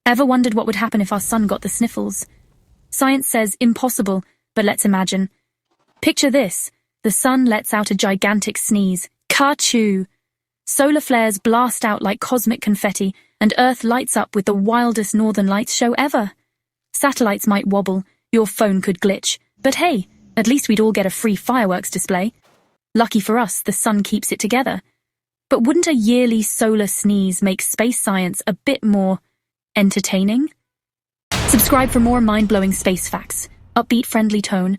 Ever wondered what would happen if our sun got the sniffles? Science says impossible, but let's imagine. Picture this. The sun lets out a gigantic sneeze. Ka-choo! Solar flares blast out like cosmic confetti, and Earth lights up with the wildest northern lights show ever. Satellites might wobble, your phone could glitch, but hey, at least we'd all get a free fireworks display. Lucky for us, the sun keeps it together. But wouldn't a yearly solar sneeze make space science a bit more entertaining? Subscribe for more mind-blowing space facts, upbeat, friendly tone,